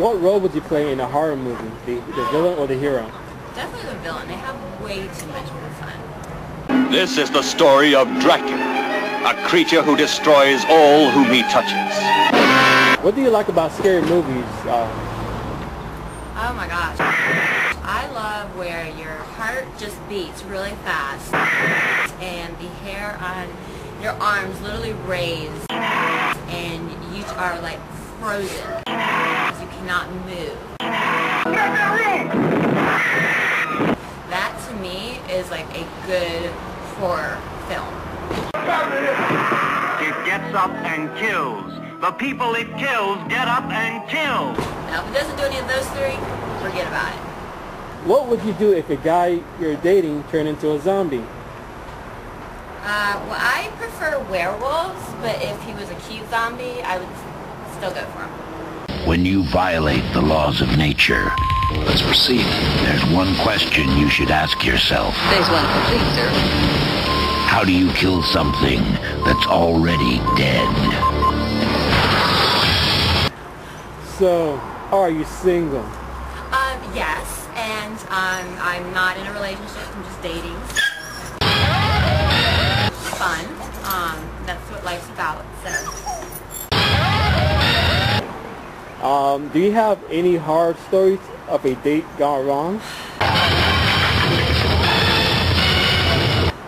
What role would you play in a horror movie? The villain or the hero? Definitely the villain. They have way too much more fun. This is the story of Dracula, a creature who destroys all whom he touches. What do you like about scary movies? Oh my gosh. I love where your heart just beats really fast and the hair on your arms literally raise and you are like frozen because you cannot move. That to me is like a good horror film. It gets up and kills. The people it kills get up and kill. Now if it doesn't do any of those three, forget about it. What would you do if a guy you're dating turned into a zombie? Well, I prefer werewolves, but if he was a cute zombie, I would still go for him. When you violate the laws of nature, let's proceed. There's one question you should ask yourself. There's one complete, sir. How do you kill something that's already dead? So, are you single? Yes, and I'm not in a relationship, I'm just dating. Fun. That's what life's about, so. Do you have any horror stories of a date gone wrong?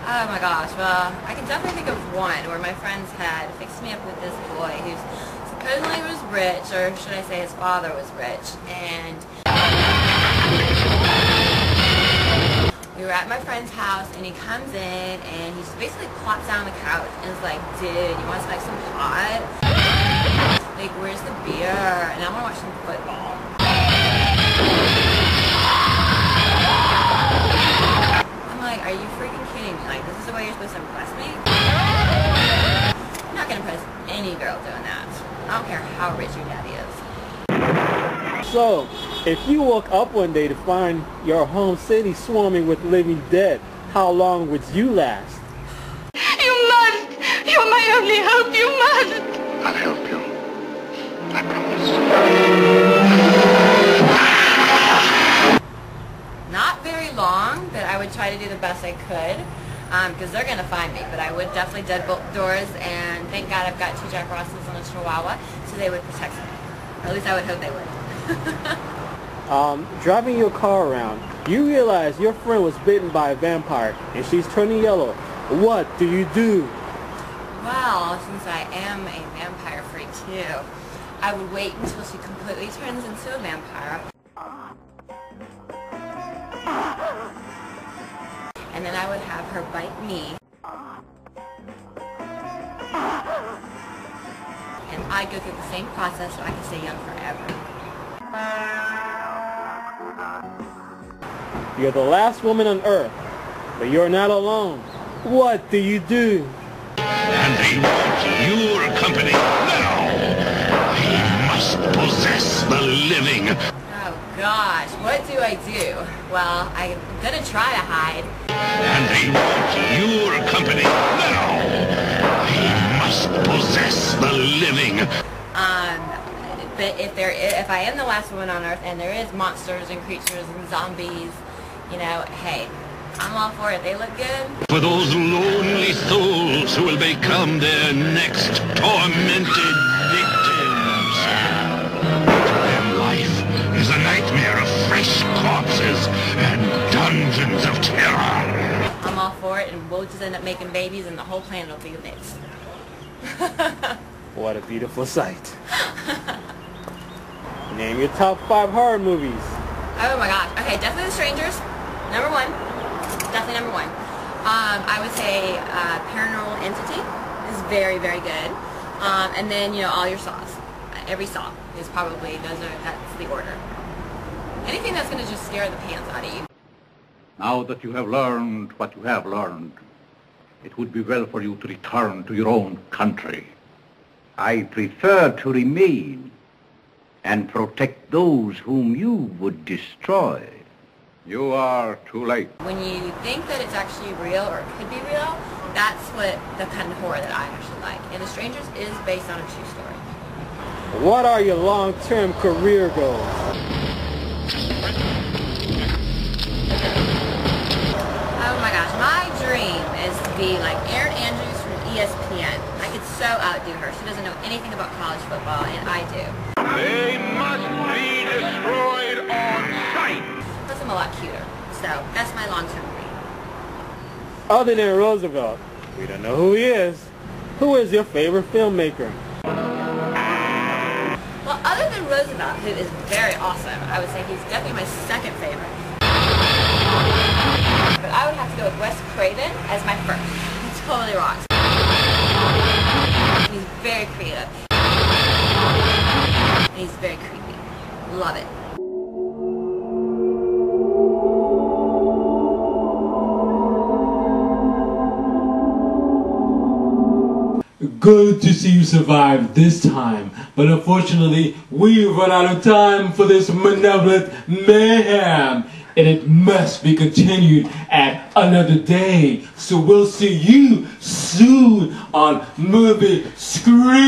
Oh my gosh, well, I can definitely think of one where my friends had fixed me up with this boy who's supposedly was rich, or should I say his father was rich, and we were at my friend's house and he comes in and he just basically plops down on the couch and is like, dude, you want to smoke some pot? Like, where's the beer? And I want to watch some football. I'm like, are you freaking kidding me? Like, this is the way you're supposed to impress me? I'm not going to impress any girl doing that. I don't care how rich your daddy is. So, if you woke up one day to find your home city swarming with living dead, how long would you last? You must! You're my only hope, you must! I'll help you. I promise. Not very long, but I would try to do the best I could, because they're going to find me. But I would definitely deadbolt doors, and thank God I've got 2 Jack Russells and a Chihuahua, so they would protect me. Or at least I would hope they would. Driving your car around, you realize your friend was bitten by a vampire, and she's turning yellow. What do you do? Well, since I am a vampire freak too, I would wait until she completely turns into a vampire. And then I would have her bite me. And I'd go through the same process so I can stay young forever. You're the last woman on Earth, but you're not alone. What do you do? And they want your company now. He must possess the living. Oh gosh, what do I do? Well, I'm gonna try to hide. And they want your company now. He must possess the living. But if I am the last woman on Earth and there is monsters and creatures and zombies, you know, hey, I'm all for it. They look good. For those lonely souls who will become their next tormented victims. To them life is a nightmare of fresh corpses and dungeons of terror. I'm all for it, and we'll just end up making babies and the whole planet will be mixed. What a beautiful sight. Name your top 5 horror movies. Oh my gosh. Okay, definitely The Strangers. Number 1. Definitely number 1. I would say Paranormal Entity is very, very good. And then, you know, all your Saws. Every Saw is probably, that's the order. Anything that's going to just scare the pants out of you. Now that you have learned what you have learned, it would be well for you to return to your own country. I prefer to remain and protect those whom you would destroy. You are too late. When you think that it's actually real or it could be real, that's what the kind of horror that I actually like. And The Strangers is based on a true story. What are your long-term career goals? Oh my gosh, my dream is to be like Erin Andrews from ESPN. I could so outdo her. She doesn't know anything about college football, and I do. They must be destroyed on sight. Plus, I'm a lot cuter. So, that's my long-term dream. Other than Roosevelt, we don't know who he is. Who is your favorite filmmaker? Well, other than Roosevelt, who is very awesome, I would say he's definitely my second favorite. But I would have to go with Wes Craven as my first. He totally rocks. He's very creative. And he's very creepy. Love it. Good to see you survive this time, but unfortunately, we've run out of time for this malevolent mayhem, and it must be continued at another day. So we'll see you soon on Movie Screams.